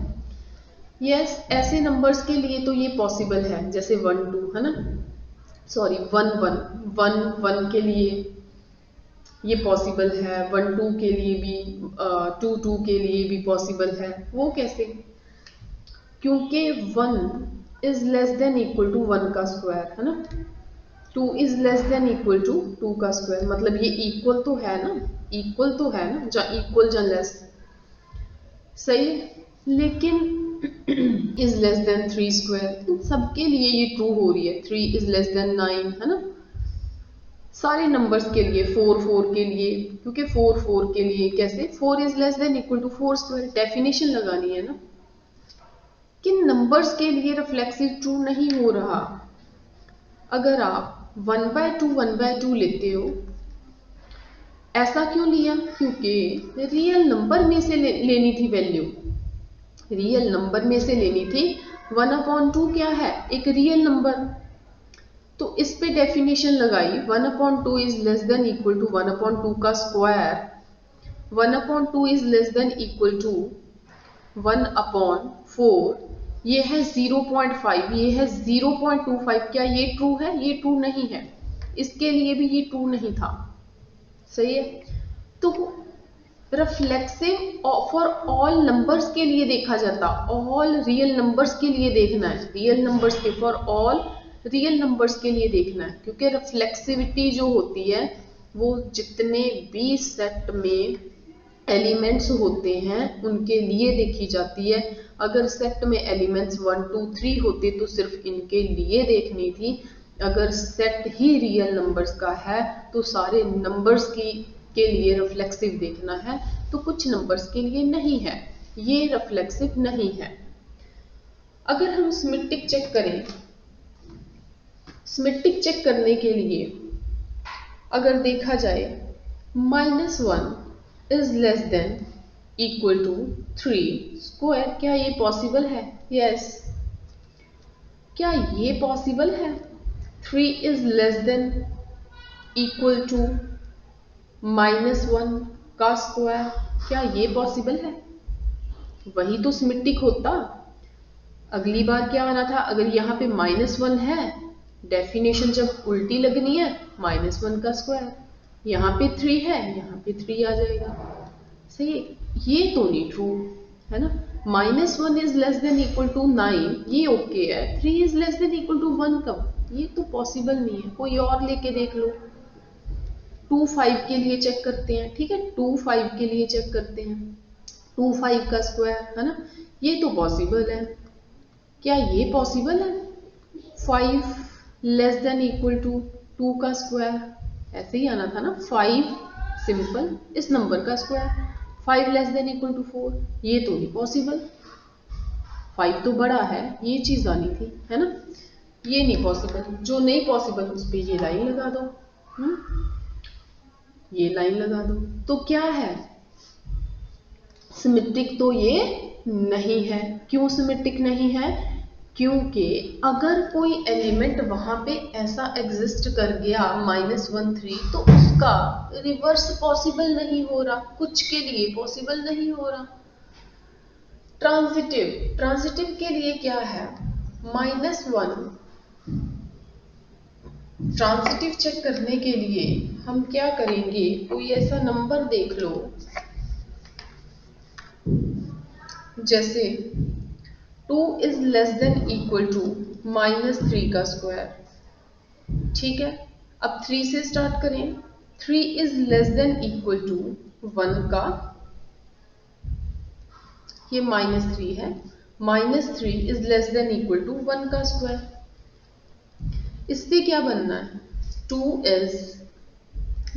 यस, ऐसे नंबर्स के लिए तो ये पॉसिबल है, जैसे 1 2 है ना, सॉरी 1 1 के लिए ये पॉसिबल है, 1 2 के लिए भी, 2 2 के लिए भी पॉसिबल है। वो कैसे? क्योंकि 1 is less than equal to 1 का स्क्वायर, है ना, 2 is less than equal to 2 का स्क्वायर, मतलब ये इक्वल तो है ना, इक्वल तो है ना, जहाँ इक्वल जहाँ लेस, सही। लेकिन इज लेस देन 3 स्क्वायर, इन सबके लिए ये ट्रू हो रही है। 3 इज लेस देन 9, है ना, सारे नंबर्स के लिए, 4 के लिए, क्योंकि 4 के लिए कैसे, 4 is less than equal to 4 square, definition लगानी है ना। किन नंबर्स के लिए रिफ्लेक्सिव ट्रू नहीं हो रहा? अगर आप 1/2 लेते हो, ऐसा क्यों लिया? क्योंकि रियल नंबर में से लेनी थी वैल्यू, रियल नंबर में से लेनी थी। 1/2 क्या है? एक रियल नंबर। तो इस पे डेफिनेशन लगाई, 1/2 is less than equal to 1/2 का square, 1/2 is less than equal to 1/4, ये है 0.5, ये है 0.25। क्या ये ट्रू है? ये ट्रू नहीं है। इसके लिए भी ये ट्रू नहीं था, सही है। तो रिफ्लेक्सिव फॉर ऑल नंबर्स के लिए देखा जाता, ऑल रियल नंबर्स के लिए देखना है, रियल नंबर्स के, फॉर ऑल रियल नंबर्स के लिए देखना है, क्योंकि रिफ्लेक्सिविटी जो होती है वो जितने भी सेट में एलिमेंट्स होते हैं उनके लिए देखी जाती है। अगर सेट में एलिमेंट्स 1 2 3 होते तो सिर्फ इनके लिए देखनी थी। अगर सेट ही रियल नंबर्स का है तो सारे नंबर्स की के लिए रिफ्लेक्सिव देखना है, तो कुछ नंबर्स के लिए नहीं है, ये रिफ्लेक्सिव नहीं है। अगर हम सिमेट्रिक चेक करें, सिमेट्रिक चेक करने के लिए अगर देखा जाए, -1 is less than equal to 3 square, क्या ये पॉसिबल है? यस। क्या ये पॉसिबल है? 3 is less than equal to -1 का स्क्वायर, क्या ये पॉसिबल है? वही तो सिमेट्रिक होता। अगली बार क्या आना था? अगर यहाँ पे -1 है, डेफिनेशन जब उल्टी लगनी है, -1 का स्क्वायर, यहाँ पे 3 है, यहाँ पे 3 आ जाएगा, सही है। ये तो नहीं ट्रू है ना। -1 is less than equal to 9, ये ओके है। 3 is less than equal to 1 कब? ये तो पॉसिबल नहीं है। कोई और लेके देख लो। 2 5 के लिए चेक करते हैं, ठीक है, 2 5 के लिए चेक करते हैं, 2 5 का स्क्वायर है ना, ये तो पॉसिबल है। क्या ये पॉसिबल है? 5 लेस देन इक्वल टू 2 का स्क्वायर, ऐसे ही आना था ना, 5 सिंपल इस नंबर का square, 5 less than equal to 4, ये तो नहीं पॉसिबल, 5 तो बड़ा है, ये चीज आनी थी, है ना, ये नहीं पॉसिबल। जो नहीं पॉसिबल उस पर ये लाइन लगा दो, ये लाइन लगा दो। तो क्या है? सिमेट्रिक तो ये नहीं है। क्यों सिमेट्रिक नहीं है? क्योंकि अगर कोई एलिमेंट वहां पे ऐसा एग्जिस्ट कर गया -1 3, तो उसका रिवर्स पॉसिबल नहीं हो रहा, कुछ के लिए पॉसिबल नहीं हो रहा। ट्रांजिटिव, ट्रांजिटिव के लिए क्या है? -1, ट्रांजिटिव चेक करने के लिए हम क्या करेंगे? कोई ऐसा नंबर देख लो जैसे 2 is less than equal to -3 का स्क्वायर, ठीक है। अब 3 से स्टार्ट करें। 3 is less than equal to 1 का, ये -3 है, -3 is less than equal to 1 का स्क्वायर। इससे क्या बनना है? 2 is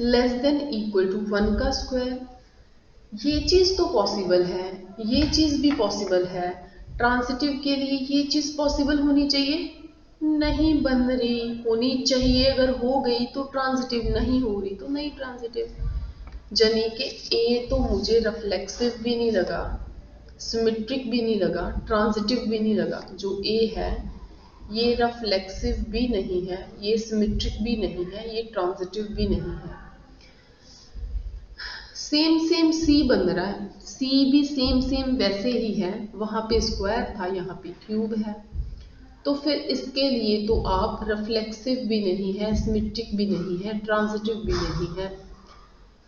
less than equal to 1 का स्क्वायर। ये चीज तो पॉसिबल है, ये चीज भी पॉसिबल है। ट्रांजिटिव के लिए ये चीज पॉसिबल होनी चाहिए, नहीं बन रही, होनी चाहिए। अगर हो गई तो ट्रांजिटिव, नहीं हो रही तो नहीं ट्रांजिटिव। यानी कि ए तो मुझे रिफ्लेक्सिव भी नहीं लगा, सिमेट्रिक भी नहीं लगा, ट्रांजिटिव भी नहीं लगा। जो ए है ये रिफ्लेक्सिव भी नहीं है, ये सिमेट्रिक भी नहीं है, ये ट्रांजिटिव भी नहीं है। सेम सेम सी बन रहा है, सी भी सेम सेम वैसे ही है, वहां पे स्क्वायर था, यहाँ पे क्यूब है। तो फिर इसके लिए तो आप रिफ्लेक्सिव भी नहीं है, सिमेट्रिक भी नहीं है, ट्रांजिटिव भी नहीं है।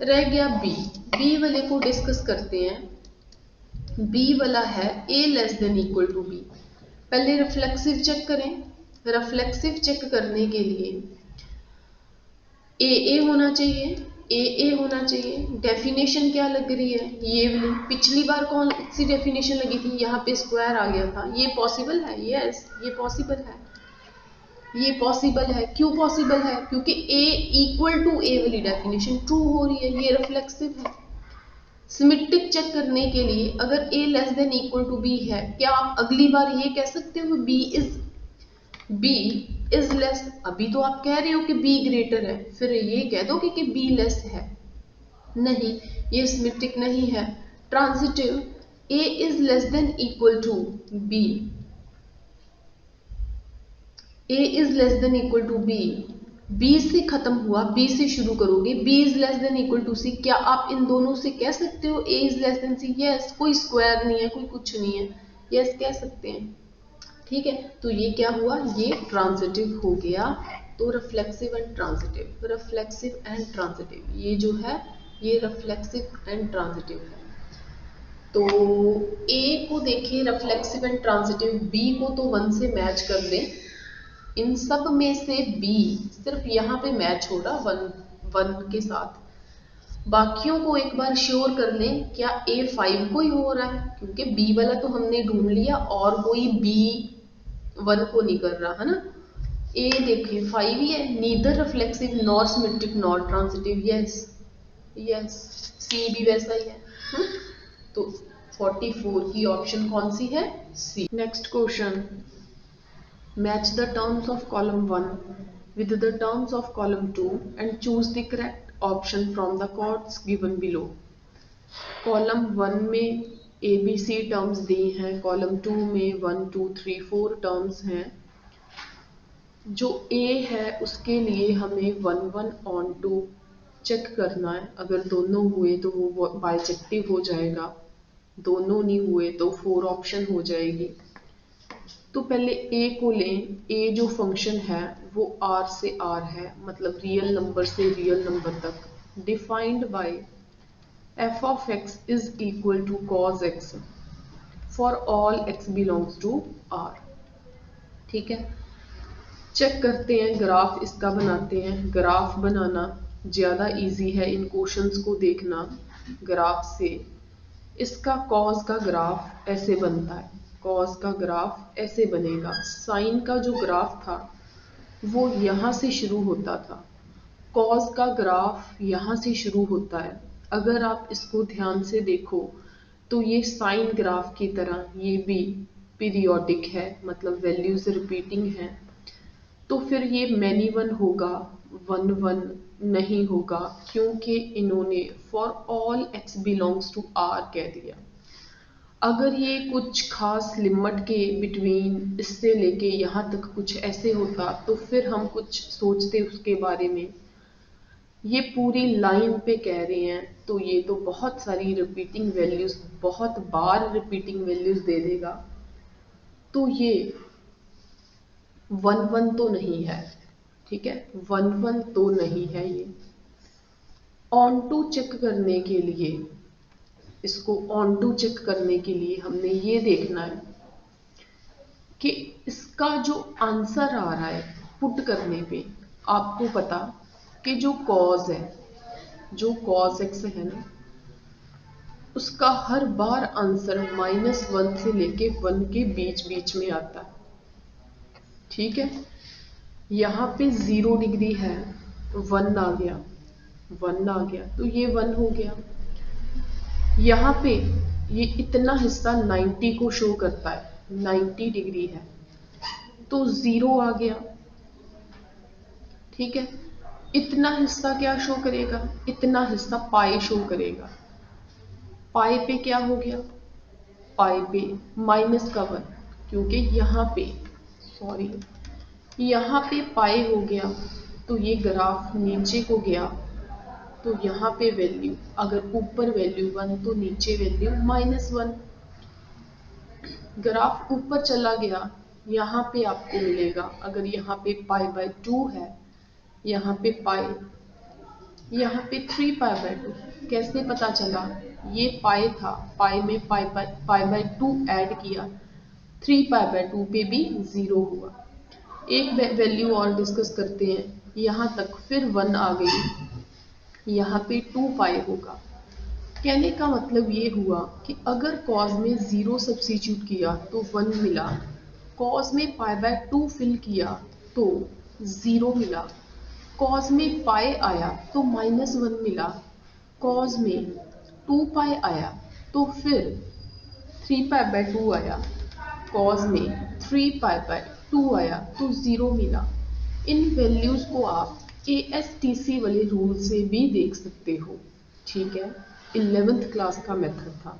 रह गया बी। बी वाले को डिस्कस करते हैं। बी वाला है A less than equal to B. पहले रिफ्लेक्सिव चेक करें। रिफ्लेक्सिव चेक करने के लिए ए होना चाहिए, ए होना चाहिए। डेफिनेशन क्या लग रही है? ये वाली। पिछली बार कौन सी डेफिनेशन लगी थी? यहाँ पे स्क्वायर आ गया था। ये पॉसिबल है? यस, ये पॉसिबल है। ये पॉसिबल है। क्यों पॉसिबल है? क्योंकि A इक्वल टू A वाली डेफिनेशन ट्रू हो रही है, ये रिफ्लेक्सिव है। सिमेट्रिक चेक करने के लिए अगर A less than equal to B है, क्या आप अगली बार ये कह सकते हो B इज लेस? अभी तो आप कह रहे हो कि B ग्रेटर है, फिर ये कह दो कि B लेस है। नहीं, ये सिमेट्रिक नहीं है। Transitive A is less than equal to B, A is less than equal to B, B से खत्म हुआ, B से शुरू करोगे, B is less than equal to C। क्या आप इन दोनों से कह सकते हो A is less then C? Yes, कोई स्क्वायर नहीं है, कोई कुछ नहीं है, यस कह सकते हैं। ठीक है, तो ये क्या हुआ? ये ट्रांजिटिव हो गया। तो reflexive and transitive, reflexive and transitive, ये जो है ये रिफ्लेक्सिव एंड ट्रांजिटिव है। तो A को देखिए रिफ्लेक्सिव एंड ट्रांजिटिव, B को तो 1 से मैच कर दें। इन सब में से B सिर्फ यहाँ पे मैच हो रहा 1 के साथ। बाकियों को एक बार श्योर कर लें, क्या A 5 को ही हो रहा है? क्योंकि B वाला तो हमने ढूंढ लिया और कोई B 1 को नहीं कर रहा है ना। A देखिए 5 ही है, neither reflexive nor symmetric nor transitive, yes yes, C भी वैसा ही है। तो 44 की ऑप्शन कौन सी है? C। Next question, match the terms of column 1 with the terms of column 2 and choose the correct option from the chords given below। Column 1 में ABC टर्म्स दी हैं, कॉलम 2 में 1 2 3 4 टर्म्स हैं। जो A है उसके लिए हमें 1 1 on 2 चेक करना है। अगर दोनों हुए तो वो बाइजेक्टिव हो जाएगा, दोनों नहीं हुए तो 4 ऑप्शन हो जाएगी। तो पहले A को लें। A जो फंक्शन है वो R से R है, मतलब रियल नंबर से रियल नंबर तक, defined by f of x is equal to cos x for all x belongs to R। ठीक है, चेक करते हैं, ग्राफ इसका बनाते हैं। ग्राफ बनाना ज़्यादा इजी है, इन क्वेश्चंस को देखना ग्राफ से। इसका कॉस का ग्राफ ऐसे बनता है, कॉस का ग्राफ ऐसे बनेगा। साइन का जो ग्राफ था वो यहाँ से शुरू होता था, कॉस का ग्राफ यहाँ से शुरू होता है। अगर आप इसको ध्यान से देखो तो ये साइन ग्राफ की तरह ये भी पीरियोडिक है, मतलब वैल्यूज रिपीटिंग है। तो फिर ये मैनी वन होगा, 1 1 नहीं होगा, क्योंकि इन्होंने for all x belongs to R कह दिया। अगर ये कुछ खास लिमिट के बिटवीन इससे लेके यहाँ तक कुछ ऐसे होता तो फिर हम कुछ सोचते उसके बारे में। ये पूरी लाइन पे कह रहे हैं तो ये तो बहुत सारी रिपीटिंग वैल्यूज, बहुत बार रिपीटिंग वैल्यूज दे देगा। तो ये 1 1 तो नहीं है, ठीक है, 1 1 तो नहीं है। ये ऑन टू चेक करने के लिए, इसको ऑन टू चेक करने के लिए हमने ये देखना है कि इसका जो आंसर आ रहा है पुट करने पे, आपको पता कि जो कॉज है, जो कॉस एक्स है ना, उसका हर बार आंसर -1 से लेके 1 के बीच बीच में आता है। ठीक है, यहाँ पे 0 डिग्री है तो 1 आ गया, 1 आ गया तो ये 1 हो गया। यहाँ पे ये इतना हिस्सा 90 को शो करता है, 90 डिग्री है तो 0 आ गया। ठीक है, इतना हिस्सा क्या शो करेगा? इतना हिस्सा पाई शो करेगा। पाई पे क्या हो गया? पाई पे -1, क्योंकि यहाँ पे यहाँ पे पाई हो गया तो ये ग्राफ नीचे को गया, तो यहाँ पे वैल्यू, अगर ऊपर वैल्यू 1 तो नीचे वैल्यू -1। ग्राफ ऊपर चला गया, यहाँ पे आपको मिलेगा, अगर यहाँ पे π/2 है, यहाँ पे पाई, यहाँ पे 3π/2। कैसे पता चला? ये पाई था, पाई में π/2 ऐड किया, 3π/2 पे भी 0 हुआ। एक वैल्यू और डिस्कस करते हैं, यहाँ तक फिर 1 आ गई, यहाँ पे 2π होगा। कहने का मतलब ये हुआ कि अगर कॉज में 0 सब्स्टिट्यूट किया तो 1 मिला, कॉज में π/2 फिल किया तो 0 मिला, कॉज में पाई आया तो -1 मिला, कॉज में 2 पाई आया तो फिर 3 पाई बाय 2 आया, कॉज में 3 पाई बाय 2 आया तो 0 मिला। इन वैल्यूज को आप ASTC वाले रूल से भी देख सकते हो, ठीक है। 11th क्लास का मेथड था।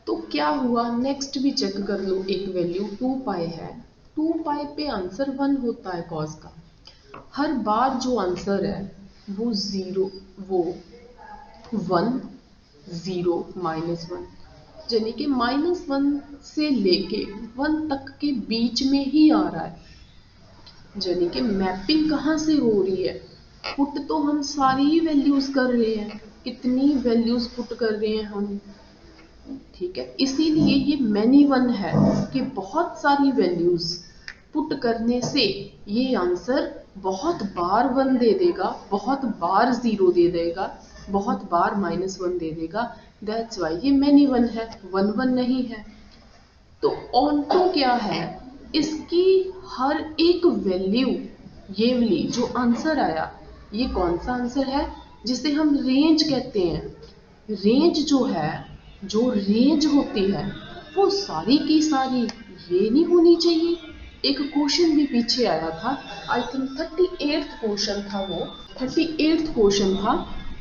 तो क्या हुआ, नेक्स्ट भी चेक कर लो। एक वैल्यू 2 पाई है, 2 पाई पे आंसर 1 होता है कॉस का। हर बार जो आंसर है वो 1 0 -1, यानी कि -1 से लेके 1 तक के बीच में ही आ रहा है। यानी कि मैपिंग कहाँ से हो रही है, पुट तो हम सारी ही वैल्यूज कर रहे हैं, कितनी वैल्यूज पुट कर रहे हैं हम, ठीक है। इसीलिए ये मैनी वन है कि बहुत सारी वैल्यूज पुट करने से ये आंसर बहुत बार 1 दे देगा, बहुत बार 0 दे देगा, बहुत बार -1 दे देगा। दैट्स वाई ये मैनी वन है, 1 1 नहीं है। तो ऑन्टो क्या है, इसकी हर एक वैल्यू, ये वाली जो आंसर आया, ये कौन सा आंसर है, जिसे हम रेंज कहते हैं। रेंज जो है, जो रेंज होती है वो सारी की सारी ये नहीं होनी चाहिए। एक क्वेश्चन भी पीछे आया था, आई थिंक 38th क्वेश्चन था वो, 38th क्वेश्चन था।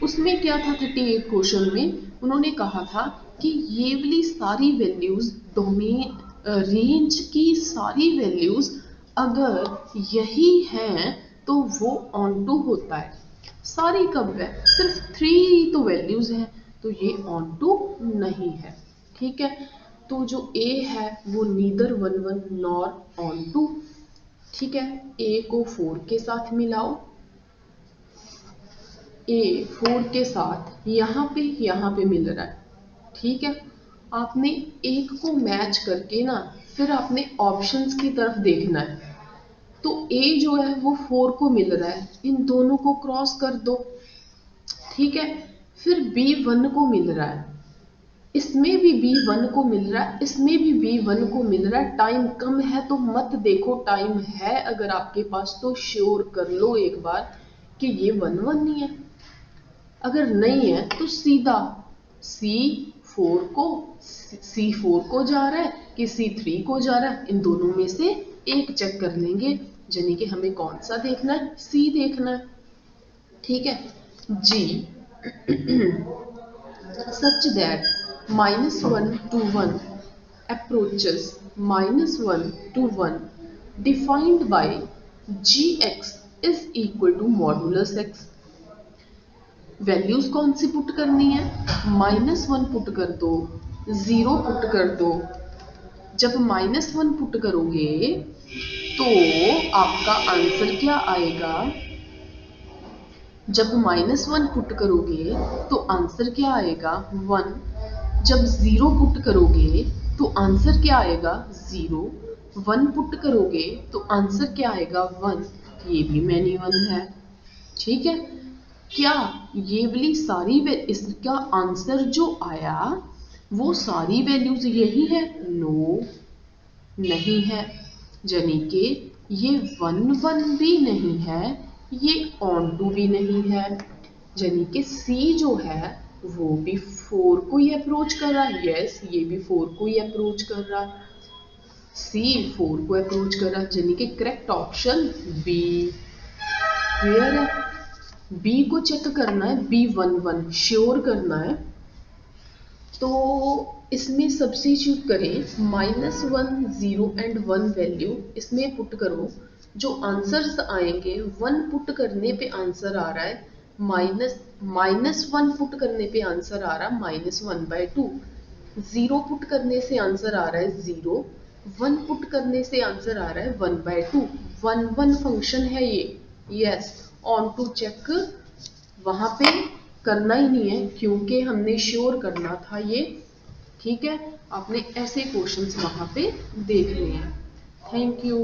उसमें क्या था, 38th क्वेश्चन में उन्होंने कहा था कि ये वाली सारी वैल्यूज डोमेन रेंज की सारी वैल्यूज अगर यही हैं तो वो ऑनटू होता है। सारी कब है, सिर्फ 3 तो वैल्यूज हैं, तो ये ऑनटू नहीं है, ठीक है। तो जो ए है वो नीदर 1 1 नॉर ऑनटू, ठीक है। ए को 4 के साथ मिलाओ, ए 4 के साथ यहाँ पे मिल रहा है, ठीक है। आपने एक को मैच करके ना फिर आपने ऑप्शंस की तरफ देखना है। तो ए जो है वो 4 को मिल रहा है, इन दोनों को क्रॉस कर दो, ठीक है। फिर बी 1 को मिल रहा है, इसमें भी बी 1 को मिल रहा है, इसमें भी बी 1 को मिल रहा है। टाइम कम है तो मत देखो, टाइम है अगर आपके पास तो श्योर कर लो एक बार कि ये 1 1 नहीं है। अगर नहीं है तो सीधा C4 को जा रहा है कि C3 को जा रहा है, इन दोनों में से एक चेक कर लेंगे। यानी कि हमें कौन सा देखना है, C देखना है, ठीक है जी। Such that -1 to 1 approaches -1 to 1 defined by gx is equal to modulus x। Values कौन सी पुट करनी है, -1 पुट कर दो, 0 पुट कर दो। जब -1 पुट करोगे तो आपका आंसर क्या आएगा, जब -1 पुट करोगे तो आंसर क्या आएगा 1। जब 0 पुट करोगे तो आंसर क्या आएगा 0। 1 पुट करोगे तो आंसर क्या आएगा 1। ये भी मैनी 1 है, ठीक है। क्या ये वाली सारी इसका आंसर जो आया वो सारी वैल्यूज यही है, नो नहीं है। यानी कि ये 1 1 भी नहीं है, ये ऑनटू भी नहीं है। यानी कि सी जो है वो भी 4 को ही अप्रोच कर रहा है, यस ये भी 4 को ही अप्रोच कर रहा है, सी 4 को अप्रोच कर रहा है। यानी कि करेक्ट ऑप्शन बी। क्लियर है, बी को चेक करना है, बी 1 1 श्योर करना है। तो इसमें सब्स्टिट्यूट करें, -1 0 एंड 1 वैल्यू इसमें पुट करो। जो आंसर्स आएंगे 1 पुट करने पे आंसर आ रहा है -1 पुट करने पे आंसर आ रहा है -1/2, 0 पुट करने से आंसर आ रहा है 0, 1 पुट करने से आंसर आ रहा है 1/2। 1 1 फंक्शन है ये, यस। ऑन टू चेक वहां पे करना ही नहीं है क्योंकि हमने श्योर करना था ये, ठीक है। आपने ऐसे क्वेश्चंस वहां पे देखने हैं। Thank you.